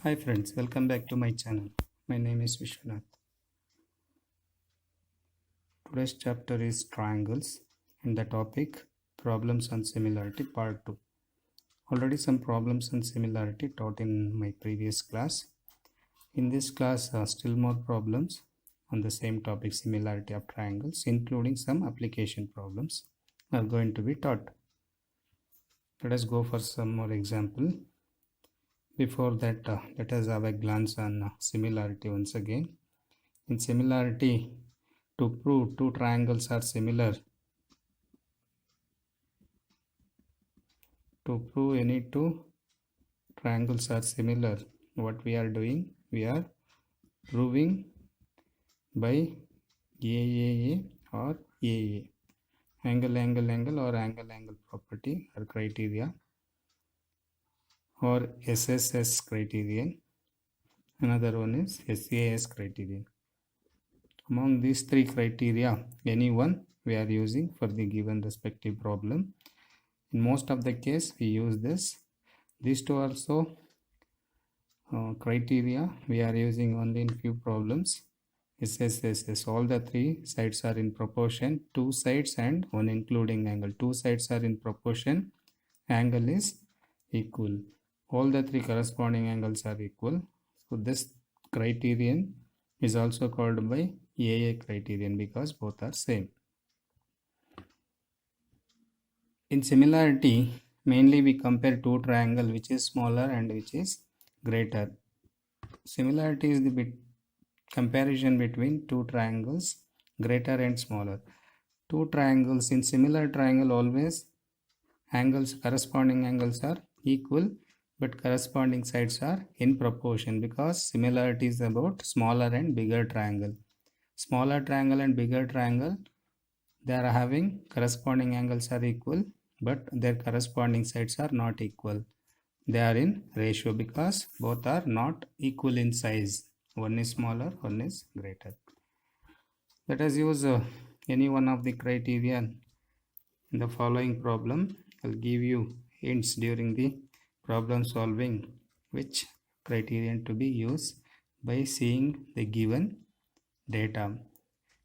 Hi friends, welcome back to my channel. My name is Vishwanath. Today's chapter is triangles and the topic problems and similarity part 2. Already some problems and similarity taught in my previous class. In this class still more problems on the same topic, similarity of triangles, including some application problems are going to be taught. Let us go for some more example. Before that, let us have a glance on similarity once again. In similarity, to prove two triangles are similar, to prove any two triangles are similar, what we are doing, we are proving by AAA or AA, angle or angle property or criteria, or SSS criterion. Another one is SAS criterion. Among these three criteria, any one we are using for the given respective problem. In most of the case, we use this. These two also criteria we are using only in few problems. SSS, all the three sides are in proportion, two sides and one including angle. Two sides are in proportion, angle is equal. All the three corresponding angles are equal. So this criterion is also called by AA criterion because both are same. In similarity, mainly we compare two triangle which is smaller and which is greater. Similarity is the comparison between two triangles, greater and smaller. Two triangles, in similar triangle always angles, corresponding angles are equal, but corresponding sides are in proportion because similarity is about smaller and bigger triangle. Smaller triangle and bigger triangle, they are having corresponding angles are equal, but their corresponding sides are not equal. They are in ratio because both are not equal in size. One is smaller, one is greater. Let us use any one of the criteria in the following problem. I'll give you hints during the problem solving which criterion to be used by seeing the given data.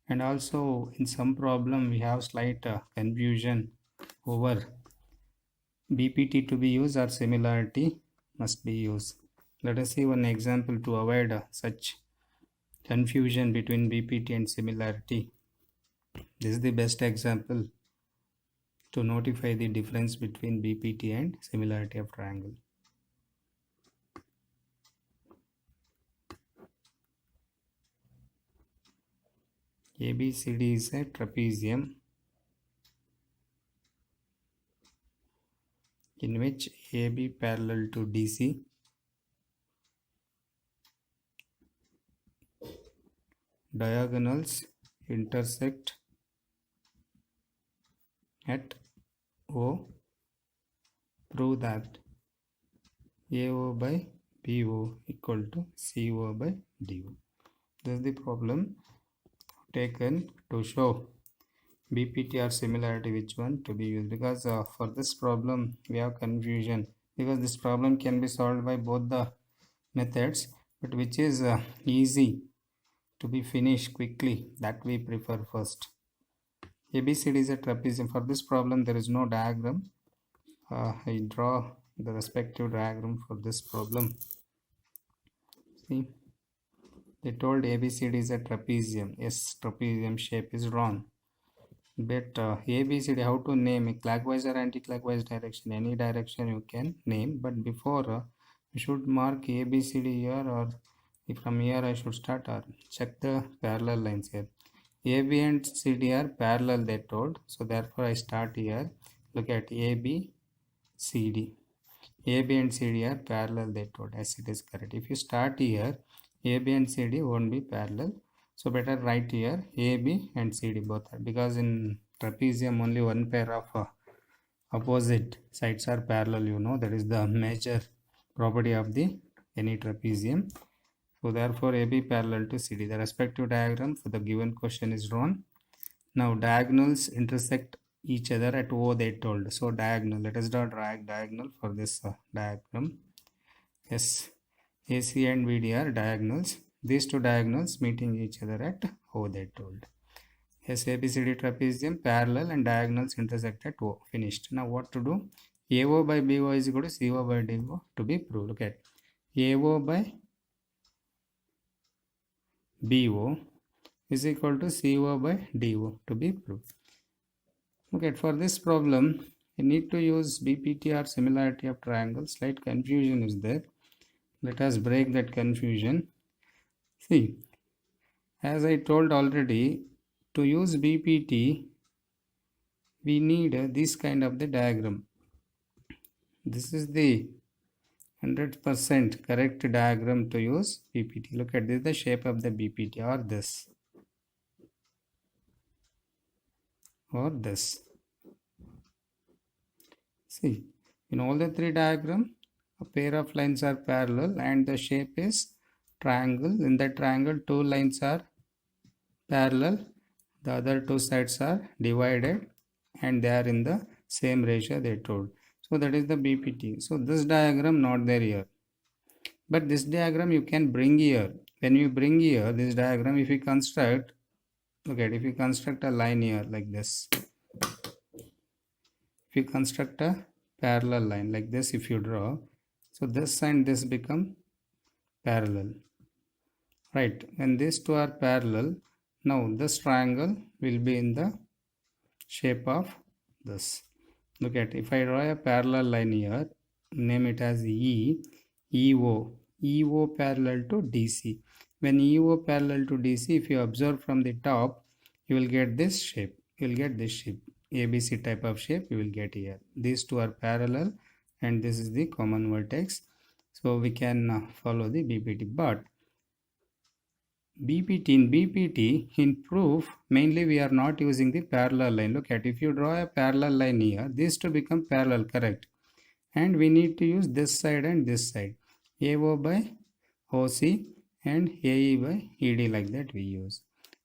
And also in some problem we have slight confusion over BPT to be used or similarity must be used. Let us see one example to avoid such confusion between BPT and similarity. This is the best example to notify the difference between BPT and similarity of triangle. ABCD is a trapezium in which AB parallel to DC, diagonals intersect at O. Prove that AO by BO equal to CO by DO. This is the problem taken to show BPT or similarity which one to be used, because for this problem we have confusion because this problem can be solved by both the methods, but which is easy to be finished quickly, that we prefer first. ABCD is a trapezium. For this problem there is no diagram. I draw the respective diagram for this problem. See, they told ABCD is a trapezium. Yes, trapezium shape is drawn. But ABCD, how to name it? Clockwise or anti-clockwise direction? Any direction you can name. But before, you should mark ABCD here, or if from here I should start, or check the parallel lines here. AB and CD are parallel, they told. So therefore I start here. Look at AB, CD. AB and CD are parallel, they told. Yes, it is correct. If you start here, AB and CD won't be parallel. So better write here AB and CD both are, because in trapezium only one pair of opposite sides are parallel, you know, that is the major property of the any trapezium. So therefore AB parallel to CD. The respective diagram for the given question is drawn. Now diagonals intersect each other at O, they told. So diagonal, let us draw diagonal for this diagram. Yes, AC and VD are diagonals. These two diagonals meeting each other at O, they told. Yes, ABCD trapezium parallel and diagonals intersect at O. Finished. Now what to do? AO by BO is equal to CO by DO to be proved. Look at AO by BO is equal to CO by DO to be proved. Okay, for this problem, you need to use BPT or similarity of triangles. Slight confusion is there. Let us break that confusion. See, as I told already, to use BPT, we need this kind of the diagram. This is the 100% correct diagram to use BPT. Look at this, the shape of the BPT, or this, or this. See, in all the three diagrams, a pair of lines are parallel and the shape is triangle. In that triangle, two lines are parallel, the other two sides are divided and they are in the same ratio they told. So that is the BPT. So this diagram not there here, but this diagram you can bring here. When you bring here this diagram, if you construct, look at, if you construct a line here like this, if you construct a parallel line like this, if you draw, so this and this become parallel, right? When these two are parallel, now this triangle will be in the shape of this. Look at, if I draw a parallel line here, name it as EO parallel to DC. When EO parallel to DC, if you observe from the top, you will get this shape. You will get this shape, ABC type of shape you will get here. These two are parallel and this is the common vertex. So we can follow the BPT. But BPT in proof, mainly we are not using the parallel line. Look at, if you draw a parallel line here, these two become parallel, correct? And we need to use this side and this side, AO by OC and AE by ED, like that we use,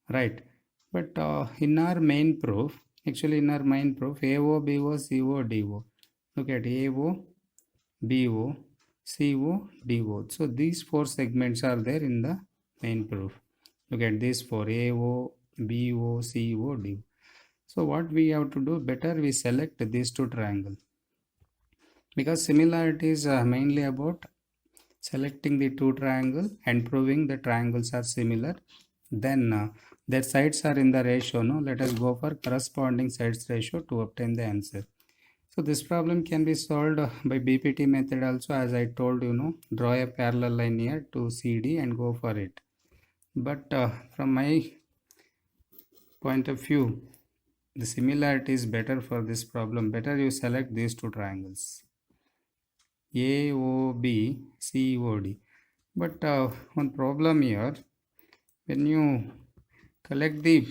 right? But in our main proof, actually in our main proof, AO, BO, CO, DO. Look at AO, BO, CO, DO. So these four segments are there in the main proof. Look at this for AO, BO, CO, DO. So what we have to do, better we select these two triangles, because similarity is mainly about selecting the two triangles and proving the triangles are similar. Then their sides are in the ratio. No, let us go for corresponding sides ratio to obtain the answer. So this problem can be solved by BPT method also, as I told you, draw a parallel line here to CD and go for it. But from my point of view, the similarity is better for this problem. Better you select these two triangles, AOB, COD. But one problem here, when you collect the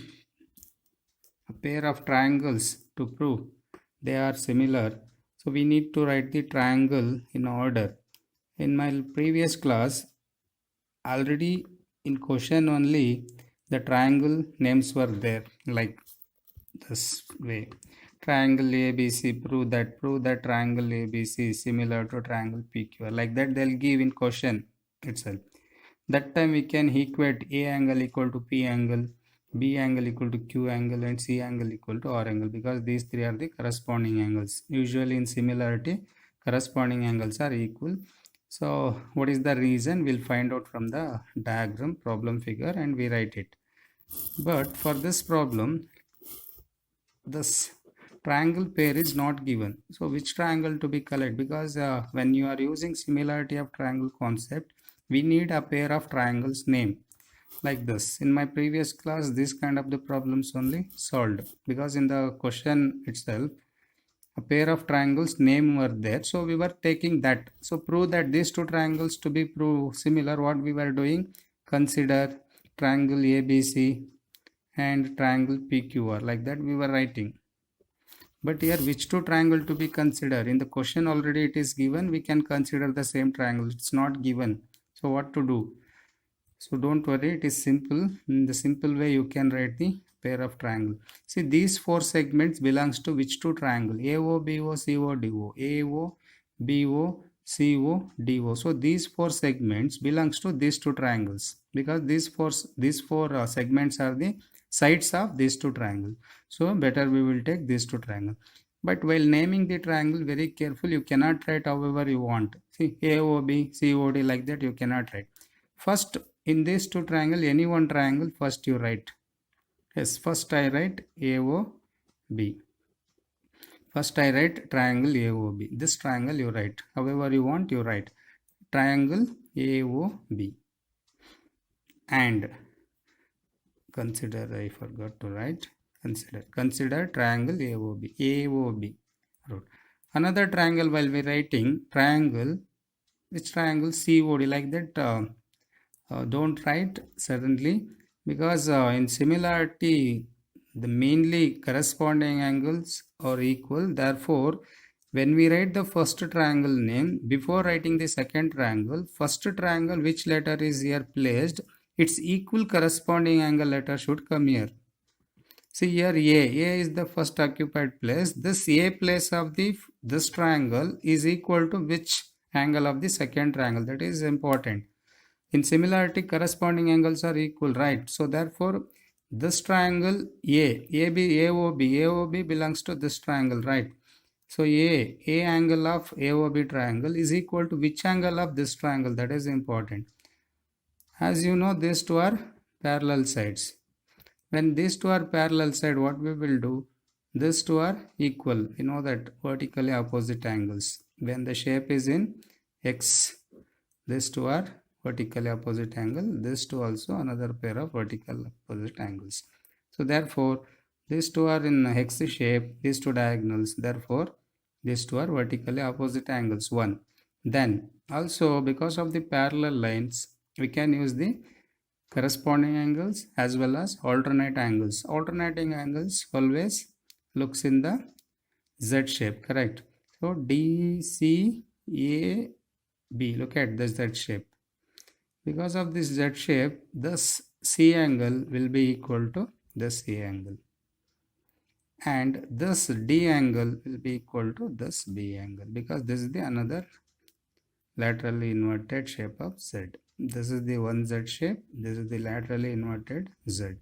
pair of triangles to prove they are similar, so we need to write the triangle in order. In my previous class, already in question only, the triangle names were there like this way. Triangle ABC, prove that triangle ABC is similar to triangle PQ. Like that they'll give in question itself. That time we can equate A angle equal to P angle, B angle equal to Q angle, and C angle equal to R angle, because these three are the corresponding angles. Usually in similarity, corresponding angles are equal. So what is the reason? We'll find out from the diagram, problem figure, and we write it. But for this problem, this triangle pair is not given. So which triangle to be collect? Because when you are using similarity of triangle concept, we need a pair of triangles name like this. In my previous class, this kind of the problems only solved, because in the question itself, a pair of triangles name were there, so we were taking that. So prove that these two triangles to be prove similar, what we were doing, consider triangle ABC and triangle PQR, like that we were writing. But here which two triangle to be considered? In the question already it is given, we can consider the same triangle. It's not given, so what to do? So don't worry, it is simple. In the simple way you can write the pair of triangle. See, these four segments belongs to which two triangle? AO, BO, CO, DO. AO, BO, CODO. So these four segments belongs to these two triangles, because these four segments are the sides of these two triangles. So better we will take these two triangles. But while naming the triangle, very careful, you cannot write however you want. See, AOB, COD, like that you cannot write. First, in these two triangle, any one triangle, first you write. Yes, first I write AOB. First I write triangle AOB. This triangle you write. However you want, you write. Triangle AOB. And consider, I forgot to write. Consider triangle AOB. AOB. Another triangle, while we writing triangle, which triangle? COD, like that. Don't write certainly, because in similarity the mainly corresponding angles are equal. Therefore, when we write the first triangle name, before writing the second triangle, first triangle which letter is here placed, its equal corresponding angle letter should come here. See here, A is the first occupied place. This A place of this triangle is equal to which angle of the second triangle? That is important. In similarity, corresponding angles are equal, right? So therefore, this triangle AOB belongs to this triangle, right? So A angle of AOB triangle is equal to which angle of this triangle? That is important. As you know, these two are parallel sides. When these two are parallel side, what we will do? These two are equal. You know that vertically opposite angles. When the shape is in X, these two are vertically opposite angle. These two also another pair of vertical opposite angles. So therefore, these two are in X shape, these two diagonals. Therefore, these two are vertically opposite angles. One. Then also, because of the parallel lines, we can use the corresponding angles as well as alternate angles. Alternating angles always looks in the Z shape, correct? So DCAB, look at the Z shape. Because of this Z shape, this C angle will be equal to this A angle. And this D angle will be equal to this B angle, because this is the another laterally inverted shape of Z. This is the one Z shape, this is the laterally inverted Z.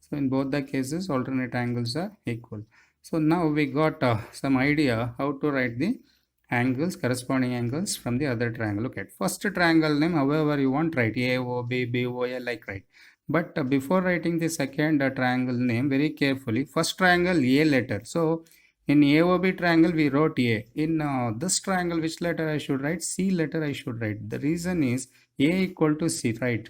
So in both the cases, alternate angles are equal. So now we got some idea how to write the angles, corresponding angles from the other triangle. Look at first triangle name, however you want, write AOB, BOA, like write. But before writing the second triangle name, very carefully, first triangle A letter. So in AOB triangle we wrote A. In this triangle, which letter I should write? C letter I should write. The reason is A equal to C, right?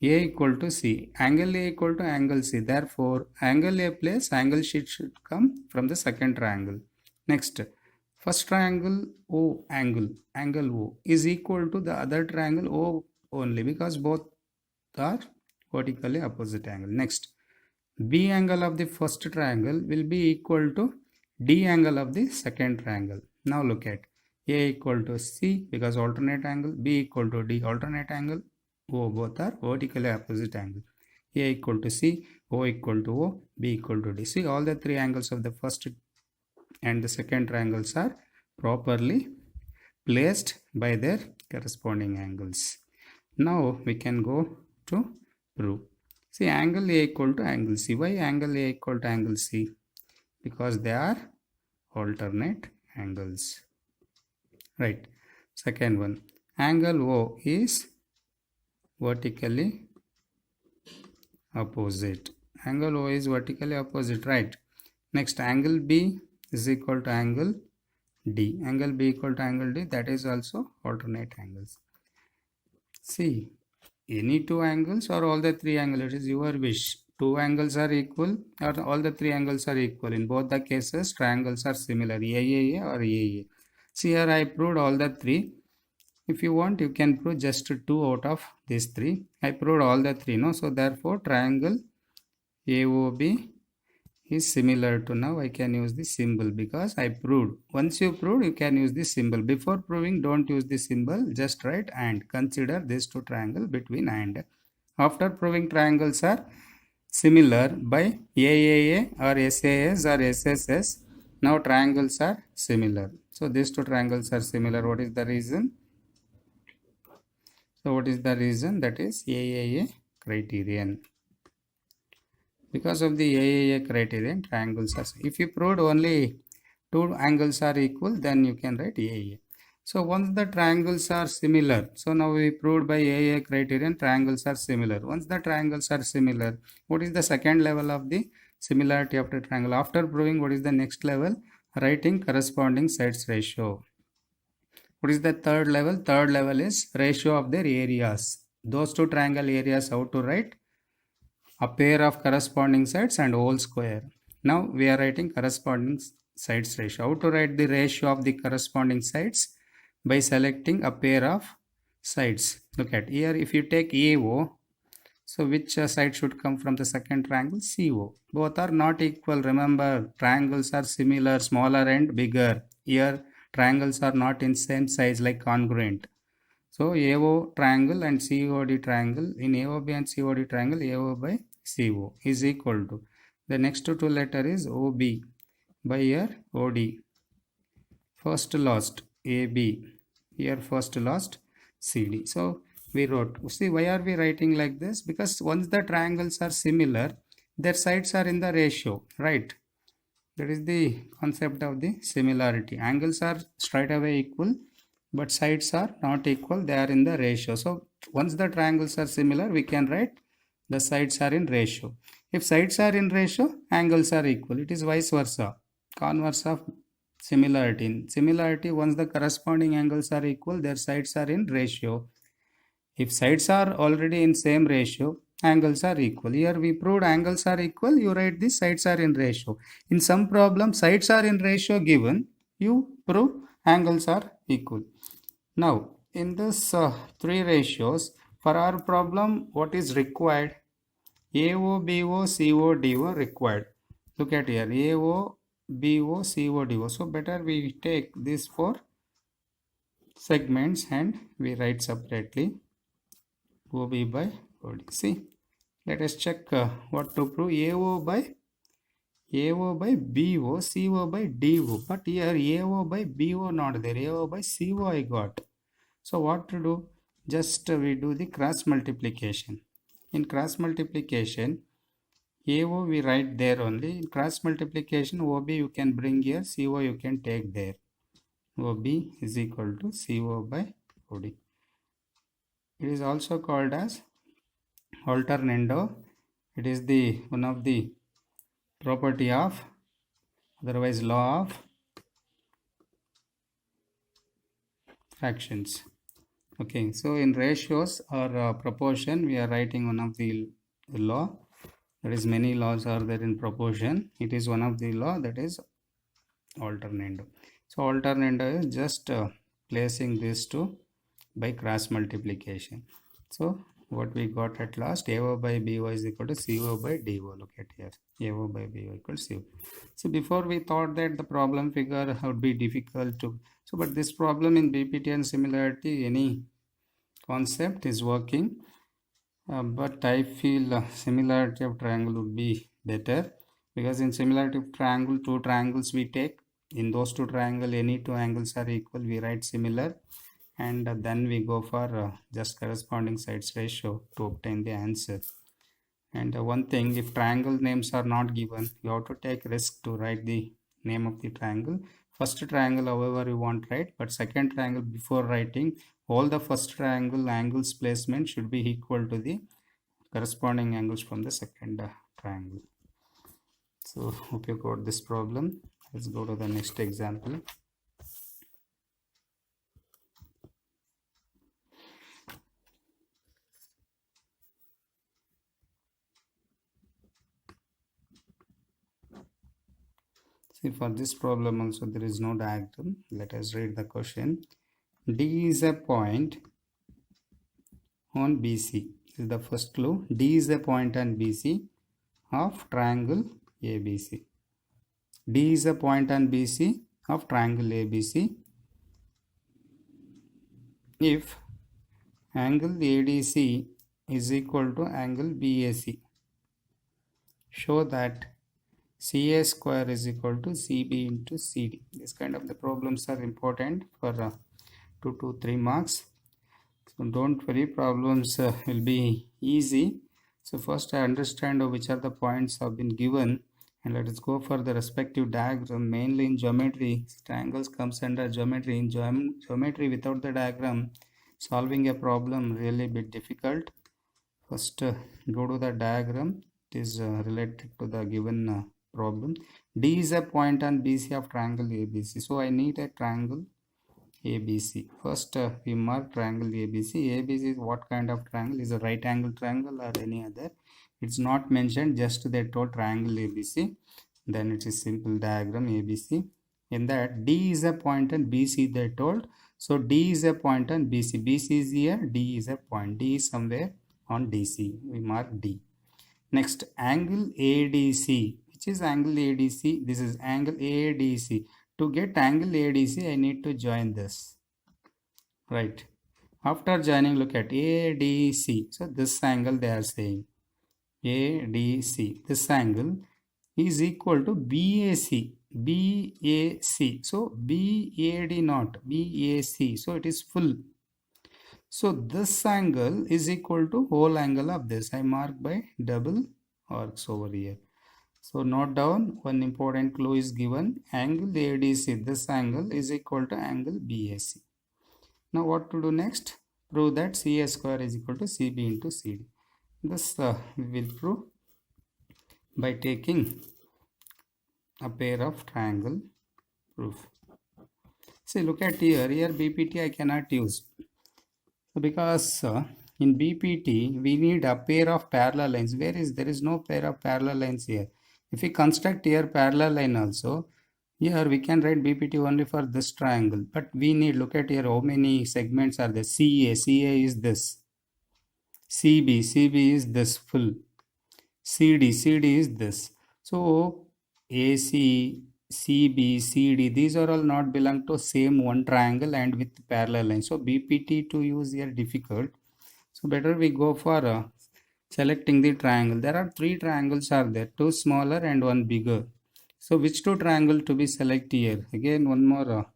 A equal to C, angle A equal to angle C. Therefore, angle A place angle sheet should come from the second triangle. Next, first triangle O angle O is equal to the other triangle O only, because both are vertically opposite angle. Next, B angle of the first triangle will be equal to D angle of the second triangle. Now look at A equal to C, because alternate angle, B equal to D, alternate angle, O, both are vertically opposite angle. A equal to C, O equal to O, B equal to D. See, all the three angles of the first and the second triangles are properly placed by their corresponding angles. Now we can go to prove. See, angle A equal to angle C. Why angle A equal to angle C? Because they are alternate angles. Right. Second one, angle O is vertically opposite. Angle O is vertically opposite, right? Next, angle B is equal to angle D. Angle B equal to angle D, that is also alternate angles. See, any two angles or all the three angles, it is your wish. Two angles are equal or all the three angles are equal. In both the cases, triangles are similar, AAA or AAA. See, here I proved all the three. If you want, you can prove just two out of these three. I proved all the three, no? So therefore, triangle AOB is similar to, now I can use the symbol because I proved. Once you proved, you can use the symbol. Before proving, don't use the symbol, just write and. Consider these two triangles between and. After proving triangles are similar by AAA or SAS or SSS, now triangles are similar. So these two triangles are similar. What is the reason? So what is the reason? That is AAA criterion. Because of the AAA criterion, triangles are, if you proved only two angles are equal, then you can write AAA. So once the triangles are similar, so now we proved by AAA criterion triangles are similar. Once the triangles are similar, what is the second level of the similarity of the triangle? After proving, what is the next level? Writing corresponding sides ratio. What is the third level? Third level is ratio of their areas. Those two triangle areas, how to write? A pair of corresponding sides and whole square. Now we are writing corresponding sides ratio. How to write the ratio of the corresponding sides? By selecting a pair of sides. Look at here, if you take AO, so which side should come from the second triangle? CO. Both are not equal. Remember, triangles are similar, smaller and bigger. Here triangles are not in same size, like congruent. So AO triangle and COD triangle, in AOB and COD triangle, AO by CO is equal to, the next two letter is OB by here OD. First last AB, here first last CD. So we wrote, see why are we writing like this? Because once the triangles are similar, their sides are in the ratio, right? That is the concept of the similarity. Angles are straight away equal, but sides are not equal, they are in the ratio. So once the triangles are similar, we can write the sides are in ratio. If sides are in ratio, angles are equal. It is vice versa, converse of similarity. In similarity, once the corresponding angles are equal, their sides are in ratio. If sides are already in same ratio, angles are equal. Here we proved angles are equal, you write the sides are in ratio. In some problem, sides are in ratio given, you prove angles are equal. Now, in this three ratios, for our problem, what is required? AO, BO, CO, DO required. Look at here, AO, BO, CO, DO. So better we take these four segments and we write separately OB by OD. See, let us check what to prove. AO by BO, CO by DO. But here AO by BO not there. AO by CO I got. So what to do? Just we do the cross multiplication. In cross multiplication, AO we write there only. In cross multiplication, OB you can bring here, CO you can take there. OB is equal to CO by OD. It is also called as alternando. It is the one of the property of, otherwise law of fractions. Okay, so in ratios or proportion, we are writing one of the law. There is many laws are there in proportion. It is one of the law, that is alternando. So alternando is just placing these two by cross multiplication. So what we got at last, AO by BO is equal to CO by DO. Look at here, AO by BO equals CO. So before we thought that the problem figure would be difficult to, so but this problem in BPT and similarity, any concept is working. But I feel similarity of triangle would be better, because in similarity of triangle, two triangles we take. In those two triangle, any two angles are equal, we write similar, and then we go for just corresponding sides ratio to obtain the answer. And one thing, if triangle names are not given, you have to take risk to write the name of the triangle. First triangle, however you want to write, but second triangle, before writing, all the first triangle angles placement should be equal to the corresponding angles from the second triangle. So hope you got this problem. Let's go to the next example. See, for this problem also there is no diagram. Let us read the question. D is a point on BC. This is the first clue. D is a point on BC of triangle ABC. D is a point on BC of triangle ABC. If angle ADC is equal to angle BAC, show that CA square is equal to CB into CD. This kind of the problems are important for 2 to 3 marks. So don't worry, problems will be easy. So first I understand which are the points have been given, and let us go for the respective diagram. Mainly in geometry, triangles comes under geometry. In geometry, without the diagram, solving a problem really bit difficult. First go to the diagram. It is related to the given problem. D is a point on BC of triangle ABC. So I need a triangle ABC. First we mark triangle ABC. ABC is what kind of triangle? Is a right angle triangle or any other? It's not mentioned, just they told triangle ABC. Then it is simple diagram ABC. In that D is a point on BC they told. So D is a point on BC. BC is here, D is a point. D is somewhere on DC. We mark D. Next, angle ADC. Which is angle ADC? This is angle ADC. To get angle ADC, I need to join this. Right. After joining, look at ADC. So this angle they are saying. ADC. This angle is equal to BAC. BAC. So BAD not. BAC. So it is full. So this angle is equal to whole angle of this. I mark by double arcs over here. So note down, one important clue is given. Angle ADC, this angle is equal to angle BAC. Now what to do next? Prove that CA square is equal to CB into CD. This we will prove by taking a pair of triangle proof. See, look at here. Here BPT I cannot use. So because in BPT we need a pair of parallel lines. There is no pair of parallel lines here. If we construct here parallel line also, here we can write BPT only for this triangle. But we need, look at here how many segments are there. CA is this. CB is this full. CD is this. So AC, CB, CD, these are all not belong to same one triangle and with parallel line. So BPT to use here difficult. So better we go for selecting the triangle. There are 3 triangles are there, 2 smaller and 1 bigger. So which 2 triangle to be selected here? Again one more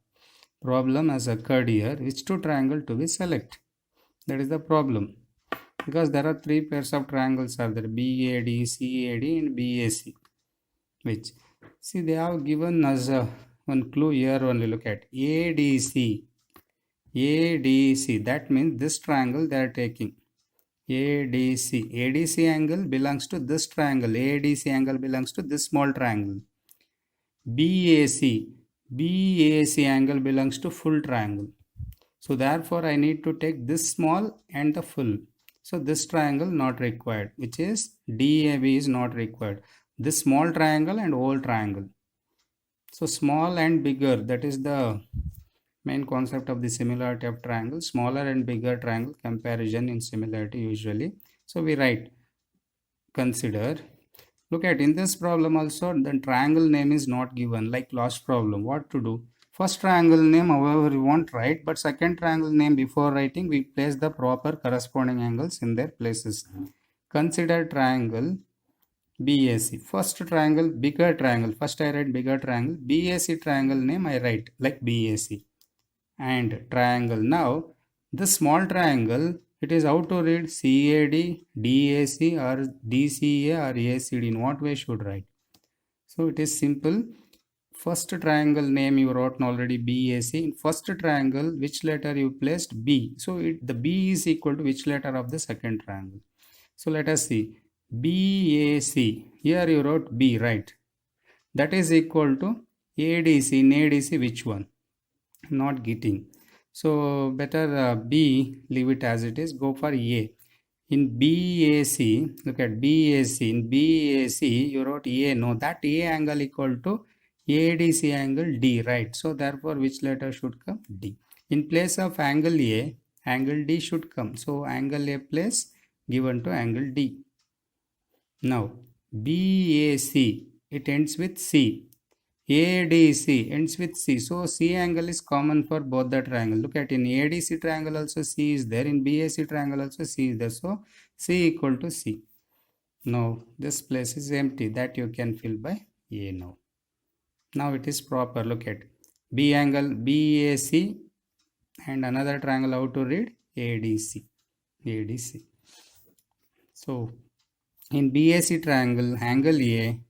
problem has occurred here. Which 2 triangle to be select? That is the problem. Because there are 3 pairs of triangles are there, BAD, CAD and BAC. Which? See, they have given us one clue here only. Look at ADC. ADC. That means this triangle they are taking. ADC. ADC angle belongs to this triangle. ADC angle belongs to this small triangle. BAC. BAC angle belongs to full triangle. So therefore I need to take this small and the full. So this triangle not required, which is DAB is not required. This small triangle and whole triangle. So small and bigger, that is the main concept of the similarity of triangle. Smaller and bigger triangle comparison in similarity usually. So we write, consider. Look at in this problem also the triangle name is not given like last problem. What to do? First triangle name however we won't write, but second triangle name before writing we place the proper corresponding angles in their places. Consider triangle BAC. First triangle, bigger triangle. First I write bigger triangle. BAC triangle name I write like BAC. And triangle. Now this small triangle, it is how to read CAD, DAC or DCA or ACD. In what way should write? So it is simple. First triangle name you wrote already BAC. In first triangle, which letter you placed? B. So the B is equal to which letter of the second triangle? So let us see. BAC. Here you wrote B, right? That is equal to ADC. In ADC, which one? Not getting. So better B, leave it as it is. Go for A. In BAC, look at BAC. In BAC, you wrote A. No, that A angle equal to ADC angle D, right? So therefore, which letter should come? D. In place of angle A, angle D should come. So angle A place given to angle D. Now, BAC, it ends with C. ADC ends with C. So C angle is common for both the triangle. Look at in ADC triangle also C is there. In BAC triangle also C is there. So C equal to C. Now this place is empty. That you can fill by A now. Now it is proper. Look at B angle BAC and another triangle. How to read? ADC. ADC. So in BAC triangle, angle A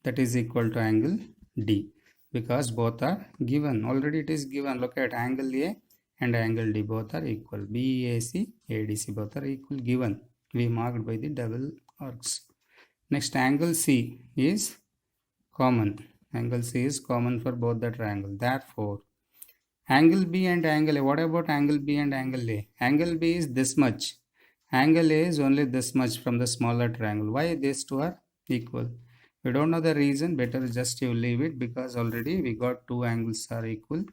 that is equal to angle D, because both are given. Already it is given. Look at angle A and angle D, both are equal. BAC, ADC both are equal, given. We marked by the double arcs. Next, angle C is common. Angle C is common for both the triangle. Therefore, angle B and angle A. What about angle B and angle A? Angle B is this much. Angle A is only this much from the smaller triangle. Why these two are equal? We don't know the reason. Better just you leave it, because already we got two angles are equal.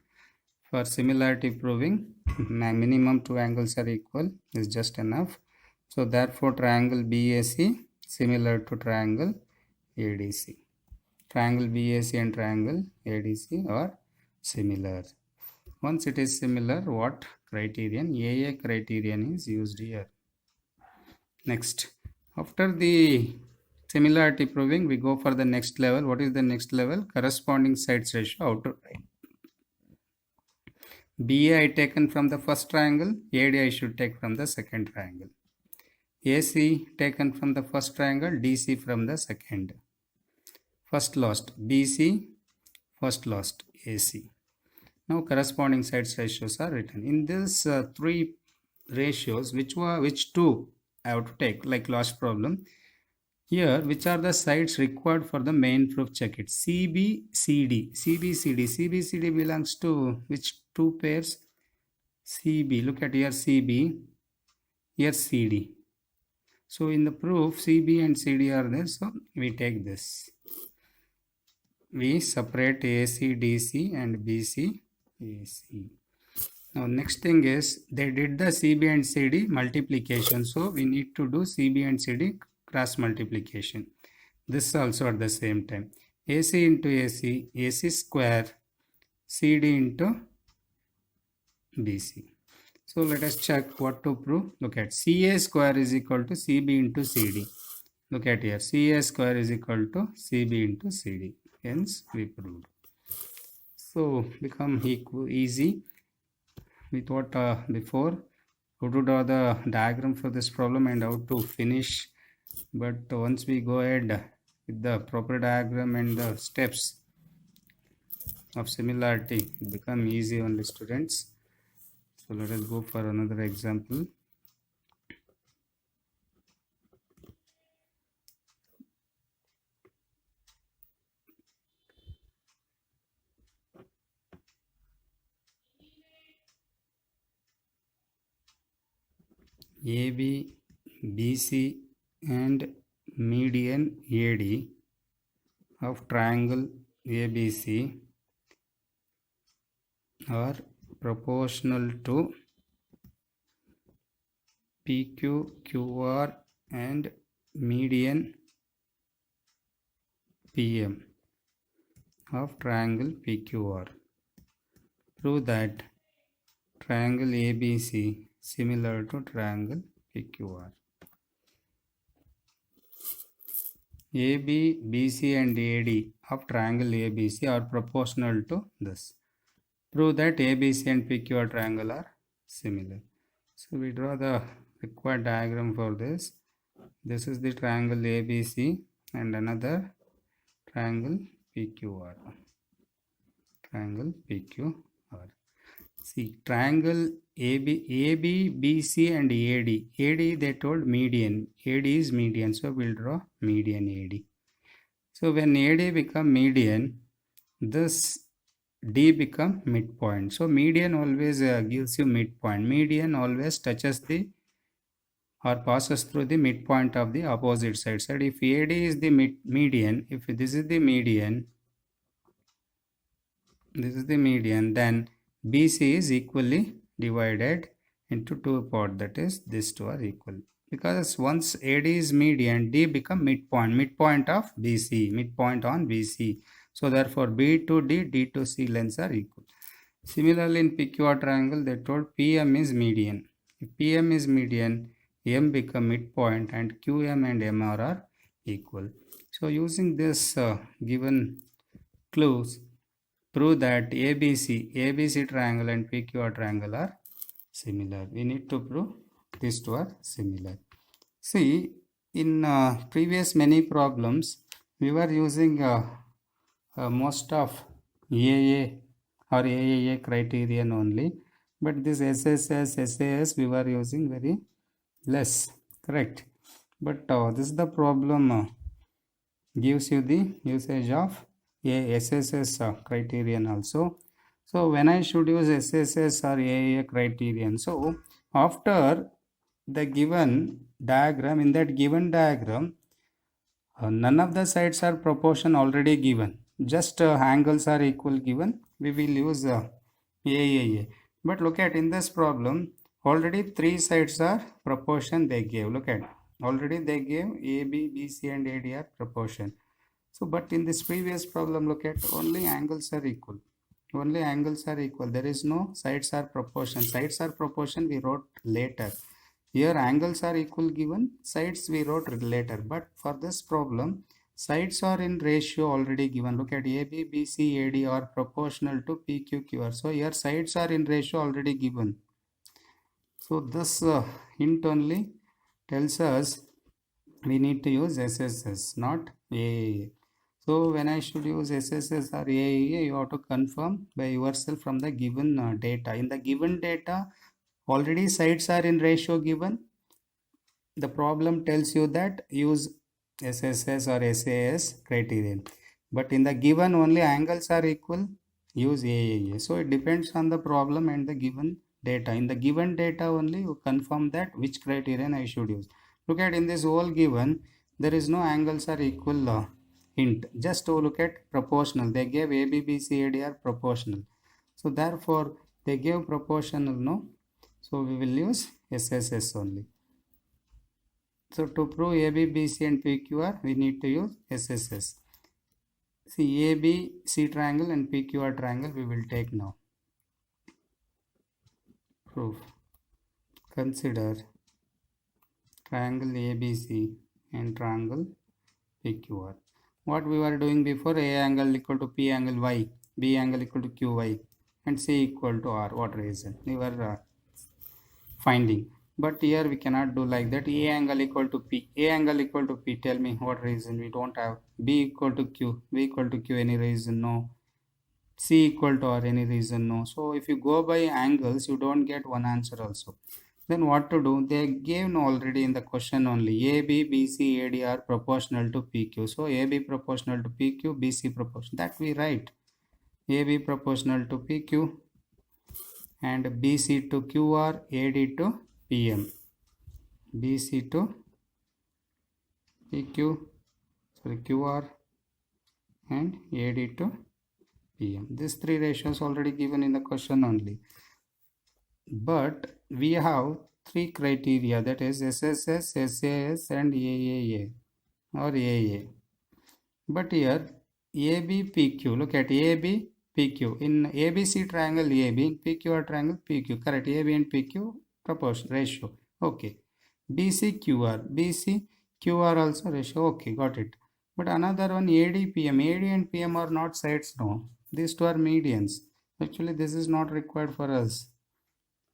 For similarity proving, minimum two angles are equal is just enough. So therefore, triangle BAC similar to triangle ADC. Triangle BAC and triangle ADC are similar. Once it is similar, what criterion? AA criterion is used here. Next, after the similarity proving, we go for the next level. What is the next level? Corresponding sides ratio, how to write. BA I taken from the first triangle, AD I should take from the second triangle. AC taken from the first triangle, DC from the second. First lost BC, first lost AC. Now corresponding sides ratios are written. In this three ratios, which two I have to take, like last problem. Here, which are the sides required for the main proof? Check it. CB, CD. CB, CD. CB, CD belongs to which two pairs? CB. Look at here CB. Here CD. So in the proof, CB and CD are there. So we take this. We separate AC, DC and BC, AC. Now next thing is, they did the CB and CD multiplication. So we need to do CB and CD cross multiplication. This also at the same time. AC into AC, AC square, CD into BC. So let us check what to prove. Look at CA square is equal to CB into CD. Look at here. CA square is equal to CB into CD. Hence we proved. So become easy. We thought before how to draw the diagram for this problem and how to finish. But once we go ahead with the proper diagram and the steps of similarity, it become easy only, students. So let us go for another example. AB, BC and median AD of triangle ABC are proportional to PQ, QR and median PM of triangle PQR. Prove that triangle ABC similar to triangle PQR. AB, BC and AD of triangle ABC are proportional to this. Prove that ABC and PQR triangle are similar. So we draw the required diagram for this. This is the triangle ABC and another triangle PQR. Triangle PQR. See, triangle AB, BC and AD. AD they told median. AD is median. So we'll draw median AD. So when AD become median, this D become midpoint. So median always gives you midpoint. Median always touches the or passes through the midpoint of the opposite side. So if AD is the median, if this is the median, then BC is equally divided into two parts, that is these two are equal. Because once AD is median, D become midpoint of BC, midpoint on BC. So therefore B to D, D to C lengths are equal. Similarly in PQR triangle, they told PM is median. If PM is median, M become midpoint and QM and MR are equal. So using this given clues, prove that ABC triangle and PQR triangle are similar. We need to prove these two are similar. See, in previous many problems, we were using most of AA or AAA criterion only, but this SSS, SAS we were using very less, correct? But this is the problem gives you the usage of a SSS criterion also. So when I should use SSS or AAA criterion, so after the given diagram, in that given diagram, none of the sides are proportion already given, just angles are equal given, we will use AAA. But look at in this problem, already three sides are proportion they gave. Look at, already they gave AB, BC and AD are proportion. So but in this previous problem, look at, only angles are equal. Only angles are equal. There is no sides are proportion. Sides are proportion we wrote later. Here angles are equal given, sides we wrote later. But for this problem, sides are in ratio already given. Look at AB, BC, AD are proportional to PQ, QR. So here sides are in ratio already given. So this hint only tells us we need to use SSS, not AAA. So when I should use SSS or AAA, you have to confirm by yourself from the given data. In the given data, already sides are in ratio given. The problem tells you that use SSS or SAS criterion. But in the given only angles are equal, use AAA. So it depends on the problem and the given data. In the given data only you confirm that which criterion I should use. Look at in this whole given, there is no angles are equal hint. Just to look at proportional. They gave AB, BC, AD are proportional. So therefore they gave proportional, no. So we will use SSS only. So to prove AB, BC and PQR, we need to use SSS. See, ABC triangle and PQR triangle we will take now. Proof. Consider triangle ABC and triangle PQR. What we were doing before, A angle equal to P angle Y, B angle equal to QY and C equal to R. What reason? We were finding. But here we cannot do like that. A angle equal to P. A angle equal to P. Tell me what reason we don't have. B equal to Q. B equal to Q. Any reason? No. C equal to R. Any reason? No. So if you go by angles, you don't get one answer also. Then what to do? They gave already in the question only. AB, BC, AD are proportional to PQ. So AB proportional to PQ, BC proportional. That we write. AB proportional to PQ and BC to QR, AD to PM. BC to PQ, sorry, QR and AD to PM. These three ratios already given in the question only. But we have three criteria, that is SSS, SAS and AAA or AA. But here AB, PQ, look at AB, PQ. In ABC triangle AB, in PQR triangle PQ, correct, AB and PQ proportion, ratio, okay. BC, QR, BC, QR also ratio, okay, got it. But another one AD, PM, AD and PM are not sides, no. These two are medians. Actually this is not required for us.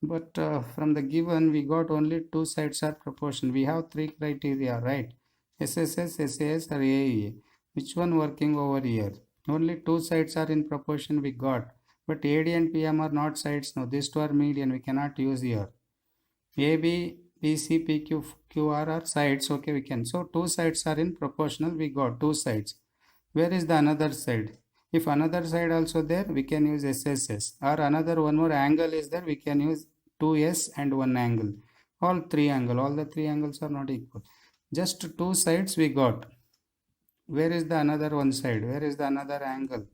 But from the given we got only two sides are proportion. We have three criteria, right? SSS, SAS or AAA. Which one working over here? Only two sides are in proportion we got. But AD and PM are not sides now. These two are median. We cannot use here. AB, BC, PQ, QR are sides. Okay, we can. So two sides are in proportional. We got two sides. Where is the another side? If another side also there, we can use SSS. Or another one more angle is there, we can use 2S and one angle. All three angle. All the three angles are not equal. Just two sides we got. Where is the another one side? Where is the another angle?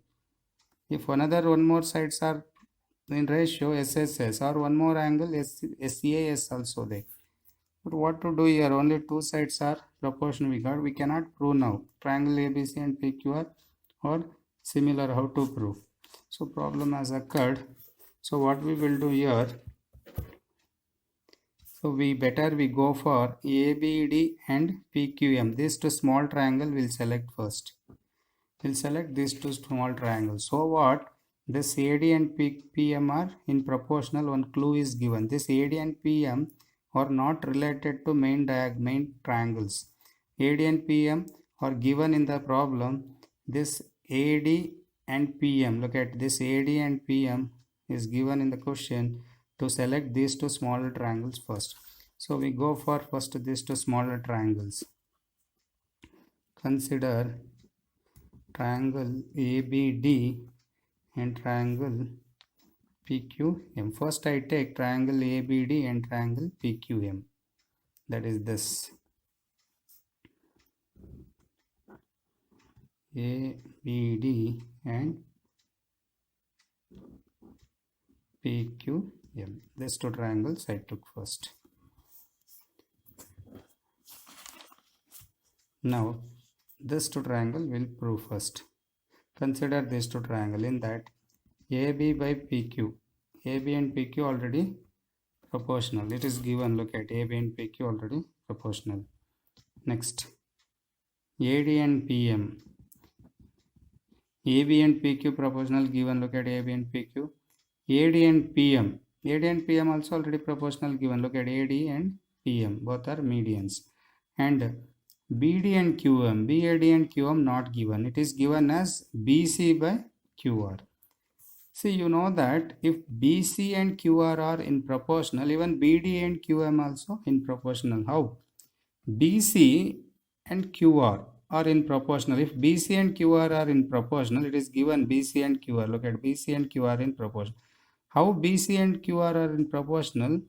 If another one more sides are in ratio SSS or one more angle SAS also there. But what to do here? Only two sides are proportion we got. We cannot prove now. Triangle ABC and PQR or similar, how to prove? So problem has occurred. So what we will do here? So we go for ABD and PQM. These two small triangle we'll select first. We'll select these two small triangles. So what? This AD and PM are in proportional. One clue is given. This AD and PM are not related to main triangles. AD and PM are given in the problem. This AD and PM, look at this AD and PM is given in the question to select these two smaller triangles first. So we go for first these two smaller triangles. Consider triangle ABD and triangle PQM. First I take triangle ABD and triangle PQM. That is this. ABD and PQM. These two triangles I took first. Now this two triangle will prove first. Consider this two triangle. In that AB by PQ. AB and PQ already proportional. It is given. Look at AB and PQ already proportional. Next AD and PM. AB and PQ proportional given. Look at AB and PQ. AD and PM. AD and PM also already proportional given. Look at AD and PM. Both are medians. And BD and QM. BAD and QM not given. It is given as BC by QR. See, you know that if BC and QR are in proportional, even BD and QM also in proportional. How? BC and QR are in proportional. If BC and QR are in proportional, it is given BC and QR. Look at BC and QR in proportional. How BC and QR are in proportional?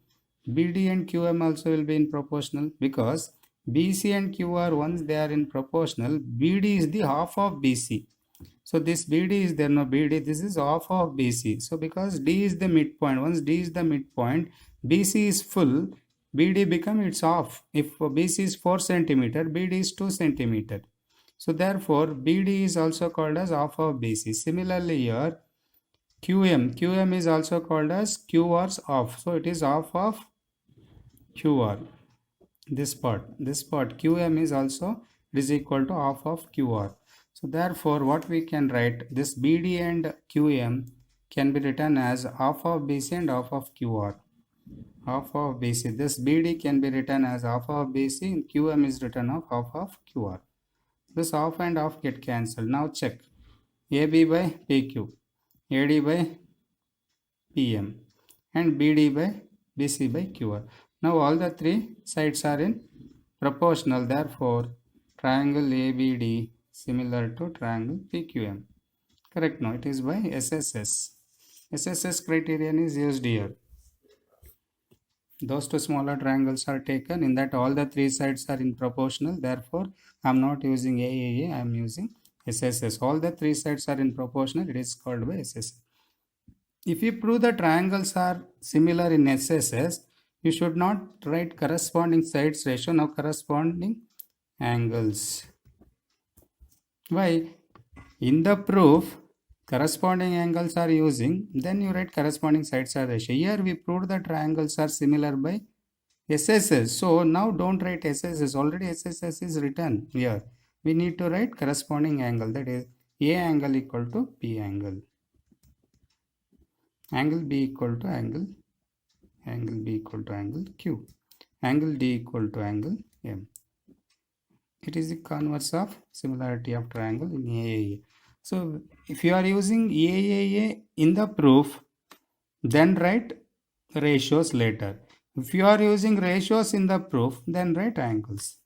BD and QM also will be in proportional, because BC and QR, once they are in proportional, BD is the half of BC. So this BD is there, no BD, this is half of BC. So because D is the midpoint, once D is the midpoint, BC is full, BD become its half. If BC is 4 centimeter, BD is 2 centimeter. So therefore BD is also called as half of BC. Similarly here QM is also called as QR's half. So it is half of QR. This part QM is also, it is equal to half of QR. So therefore what we can write, this BD and QM can be written as half of BC and half of QR. Half of BC. This BD can be written as half of BC and QM is written as half of QR. This half and half get cancelled. Now check. AB by PQ, AD by PM and BD by BC by QR. Now all the three sides are in proportional. Therefore triangle ABD similar to triangle PQM. Correct? No, it is by SSS. SSS criterion is used here. Those two smaller triangles are taken. In that all the three sides are in proportional. Therefore I am not using AAA, I am using SSS. All the three sides are in proportional. It is called by SSS. If you prove the triangles are similar in SSS, you should not write corresponding sides ratio, now corresponding angles. Why? In the proof, corresponding angles are using, then you write corresponding sides are ratio. Here we proved the triangles are similar by SSS. So now don't write SSS. Already SSS is written here. We need to write corresponding angle. That is A angle equal to P angle. Angle B equal to angle B equal to angle Q. Angle D equal to angle M. It is the converse of similarity of triangle in AAA. So if you are using AAA in the proof, then write ratios later. If you are using ratios in the proof, then write angles.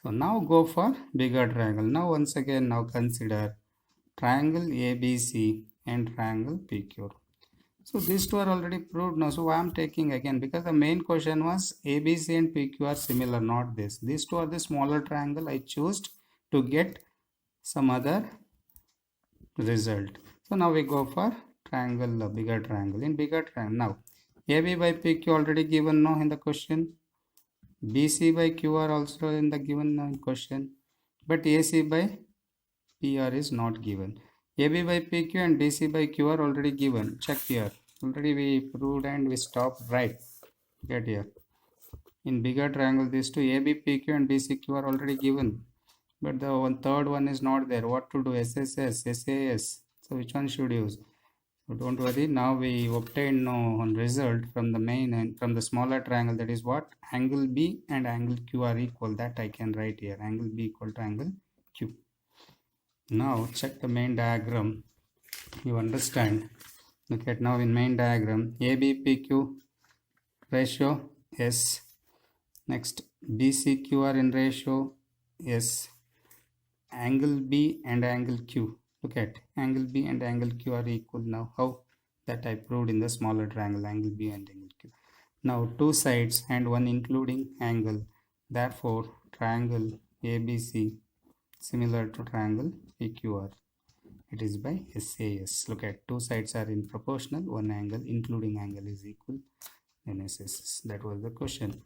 So now go for bigger triangle. Now once again, now consider triangle ABC and triangle PQ. So these two are already proved now. So I am taking again, because the main question was ABC and PQ are similar, not this. These two are the smaller triangle I chose to get some other result. So now we go for triangle, bigger triangle. In bigger triangle, now AB by PQ already given now in the question. BC by QR also in the given question. But AC by PR is not given. AB by PQ and BC by Q are already given. Check here. Already we proved and we stopped right. Get here. In bigger triangle, these two ABPQ and BCQ are already given, but the third one is not there. What to do? SSS, SAS. So which one should use? So don't worry. Now we obtain one result from the main and from the smaller triangle. That is what? Angle B and angle Q are equal. That I can write here. Angle B equal to angle Q. Now check the main diagram. You understand? Look at now in main diagram. ABPQ ratio S. Next BCQ are in ratio S. Angle B and angle Q. Look at angle B and angle Q are equal now. How? That I proved in the smaller triangle, angle B and angle Q. Now two sides and one including angle. Therefore, triangle ABC similar to triangle PQR. It is by SAS. Look at two sides are in proportional, one angle including angle is equal, then SAS. That was the question.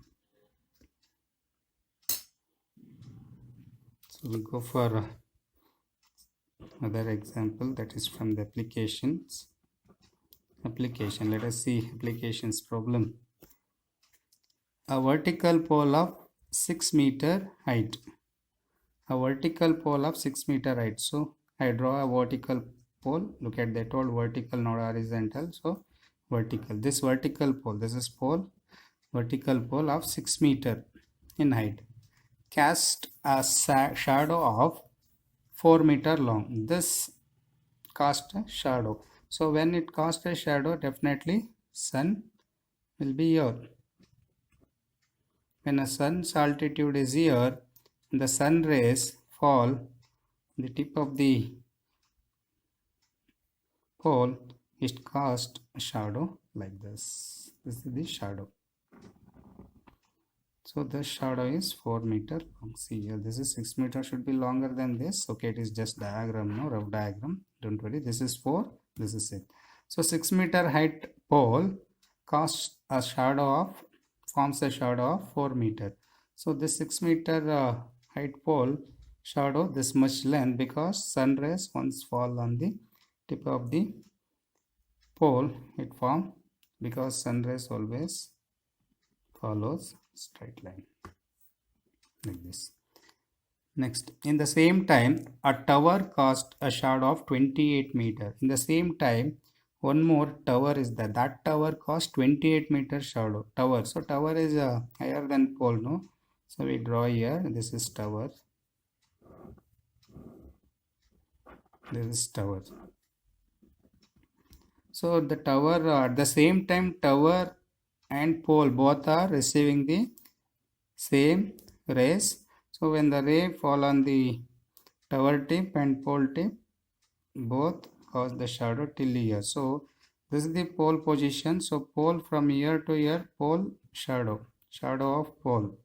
So we go for another example, that is from the applications. Application, let us see applications problem. A vertical pole of 6 meter height. A vertical pole of 6 meter height. So I draw a vertical pole. Look at that, all vertical, not horizontal. So vertical. This vertical pole, this is pole, vertical pole of 6 meter in height. Cast a shadow of 4 meter long. This cast a shadow. So when it casts a shadow, definitely sun will be here. When a sun's altitude is here, the sun rays fall on the tip of the pole, it casts a shadow like this. This is the shadow. So the shadow is 4 meter long. See here, this is 6 meter, should be longer than this. Okay, it is just diagram, no rough diagram. Don't worry, this is 4, this is 6. So 6 meter height pole casts a shadow of, forms a shadow of 4 meter. So this 6 meter height pole shadow this much length, because sun rays once fall on the tip of the pole, it form, because sun rays always follows straight line like this. Next, in the same time, a tower casts a shadow of 28 meter. In the same time, one more tower is there. That tower casts 28 meter shadow. Tower. So tower is higher than pole, no? So we draw here. This is tower. This is tower. So the tower, at the same time, tower and pole both are receiving the same rays. So when the ray fall on the tower tip and pole tip, both cause the shadow till here. So this is the pole position. So pole from here to here, pole shadow, shadow of pole.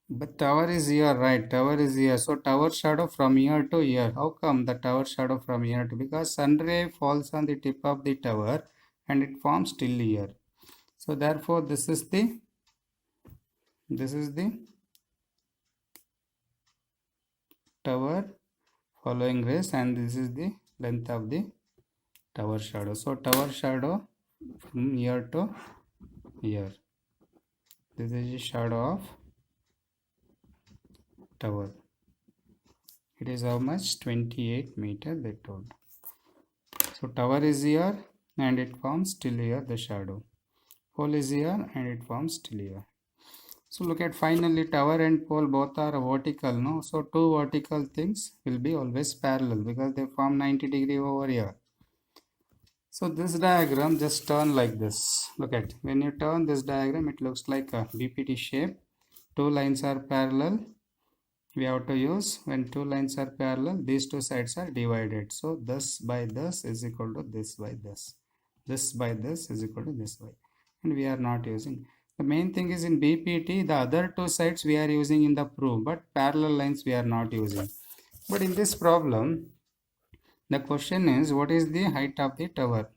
But tower is here, right? Tower is here. So tower shadow from here to here. How come the tower shadow from here to? Because sun ray falls on the tip of the tower and it forms till here. So therefore this is the tower following rays, and this is the length of the tower shadow. So tower shadow from here to here. This is the shadow of tower. It is how much? 28 meter, they told. So tower is here and it forms till here the shadow. Pole is here and it forms till here. So look at, finally tower and pole both are vertical, no? So two vertical things will be always parallel because they form 90 degree over here. So this diagram just turn like this. Look at, when you turn this diagram, it looks like a BPT shape. Two lines are parallel. We have to use, when two lines are parallel, these two sides are divided. So this by this is equal to this by this. This by this is equal to this by. And we are not using. The main thing is in BPT, the other two sides we are using in the proof, but parallel lines we are not using. But in this problem, the question is, what is the height of the tower?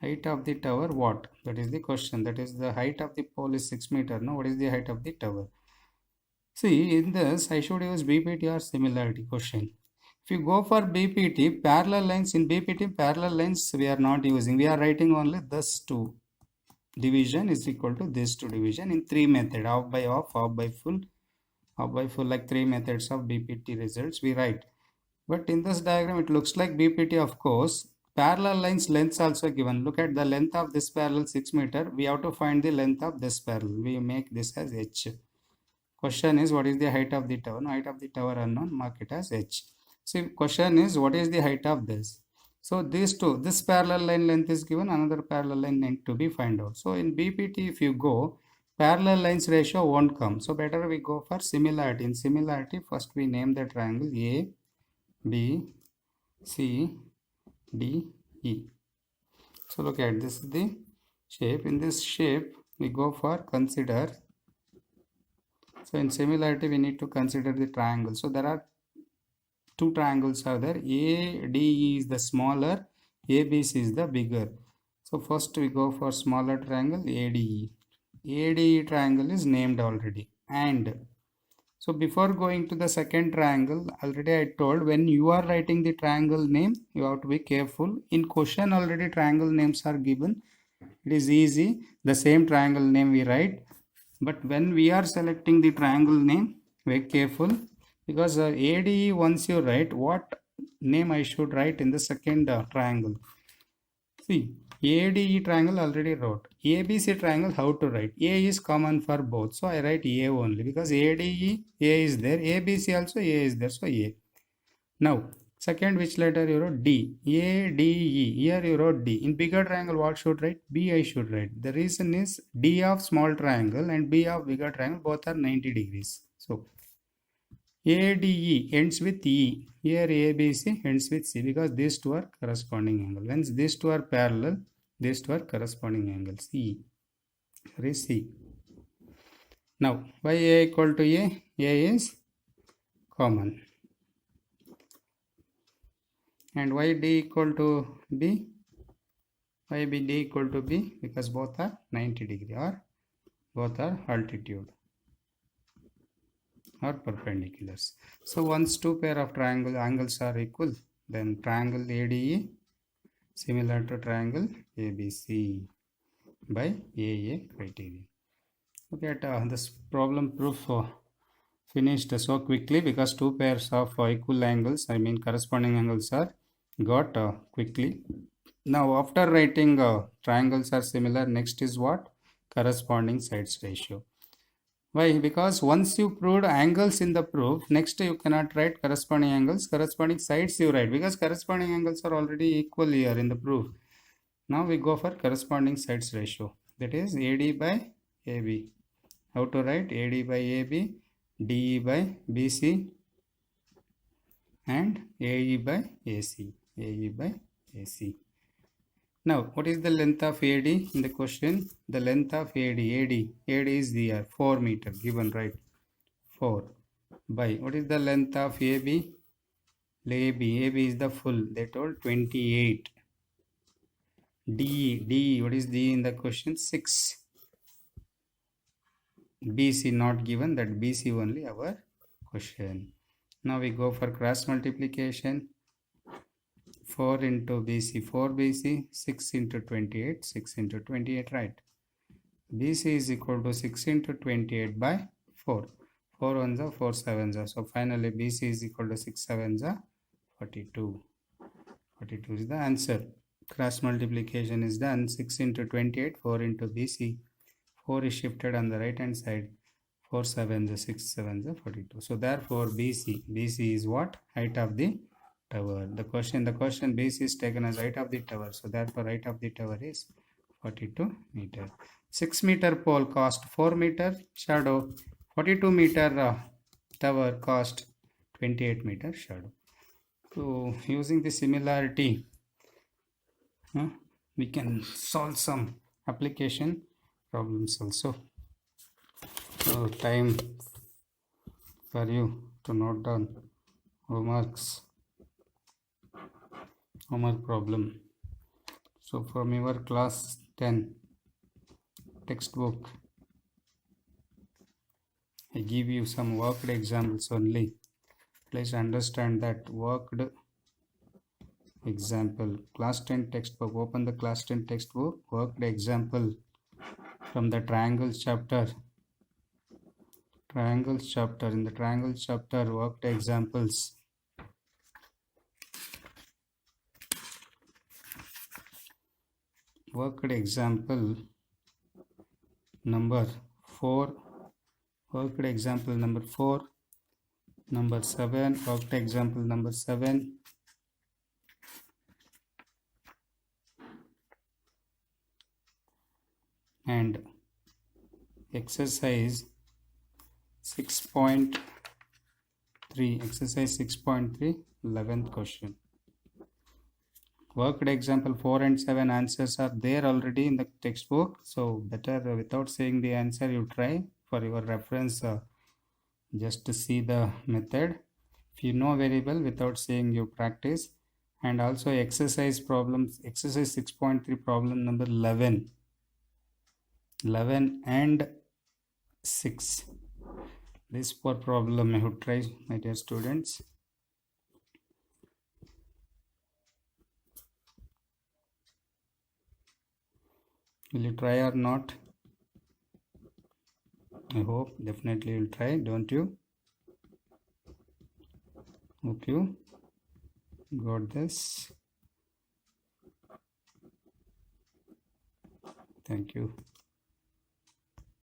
Height of the tower, what? That is the question. That is, the height of the pole is 6 meter. No, what is the height of the tower? See, in this, I should use BPT or similarity question. If you go for BPT, parallel lines, in BPT, parallel lines we are not using. We are writing only this two. Division is equal to this two division in three method, half by half, half by full, like three methods of BPT results we write. But in this diagram, it looks like BPT, of course. Parallel lines lengths also given. Look at the length of this parallel 6 meter. We have to find the length of this parallel. We make this as H. Question is, what is the height of the tower? No, height of the tower unknown, mark it as H. So question is, what is the height of this? So these two, this parallel line length is given, another parallel line length to be find out. So in BPT, if you go, parallel lines ratio won't come. So better we go for similarity. In similarity, first we name the triangle A, B, C, D, E. So look at this is the shape. In this shape, we go for consider. So in similarity, we need to consider the triangle. So there are two triangles are there. ADE is the smaller, ABC is the bigger. So first we go for smaller triangle ADE. ADE triangle is named already. And so before going to the second triangle, already I told when you are writing the triangle name, you have to be careful. In question already triangle names are given. It is easy. The same triangle name we write. But when we are selecting the triangle name, very careful, because ADE once you write, what name I should write in the second triangle. See, ADE triangle already wrote. ABC triangle how to write? A is common for both. So I write A only because ADE, A is there. ABC also A is there. So A. Now, second which letter you wrote? D. A, D, E. Here you wrote D. In bigger triangle what should write? B I should write. The reason is D of small triangle and B of bigger triangle both are 90 degrees. So, ADE ends with E. Here ABC ends with C because these two are corresponding angles. When these two are parallel, these two are corresponding angles. E. Here is C. Now, why A equal to A? A is common. And why D equal to B? Why B D equal to B? Because both are 90 degree or both are altitude or perpendiculars. So once two pair of triangle angles are equal, then triangle ADE similar to triangle ABC by AA criterion. Okay, this problem proof finished so quickly because two pairs of equal angles, I mean corresponding angles are got quickly. Now after writing triangles are similar, next is what? Corresponding sides ratio. Why? Because once you proved angles in the proof, next you cannot write corresponding angles, corresponding sides you write because corresponding angles are already equal here in the proof. Now we go for corresponding sides ratio, that is AD by AB. How to write? AD by AB, DE by BC and AE by AC. AE by AC. Now, what is the length of AD in the question? The length of AD is the 4 meter given, right? 4 by, what is the length of AB? AB is the full, they told 28. D, what is D in the question? 6. BC not given, that BC only our question. Now we go for cross multiplication. 4 into BC, 4 BC, 6 into 28, 6 into 28, right? BC is equal to 6 into 28 by 4. 4 ones are 4 sevens are. So finally BC is equal to 6 sevens are 42. 42 is the answer. Cross multiplication is done. 6 into 28, 4 into BC. 4 is shifted on the right hand side. 4 sevens are 6 sevens are 42. So therefore BC is what? Height of the tower. The question BC is taken as height of the tower. So therefore height of the tower is 42 meter. 6 meter pole cost 4 meter shadow. 42 meter tower cost 28 meter shadow. So using the similarity, we can solve some application problems also. So time for you to note down homework problem. So from your class 10 textbook, I give you some worked examples only. Please understand that worked example. Class 10 textbook. Open the class 10 textbook. Worked example from the triangles chapter. Triangles chapter. In the triangles chapter, worked examples. Worked example number 4. Worked example number 4. Number 7. Worked example number 7. And exercise 6.3. Exercise 6.3. 11th question. Worked example 4 and 7 answers are there already in the textbook. So better without saying the answer, you try for your reference just to see the method. If you know very well, without saying, you practice. And also exercise problems, exercise 6.3 problem number 11 and 6. This 4 problem I would try, my dear students. Will you try or not? I hope definitely you'll try, don't you? Hope you got this. Thank you.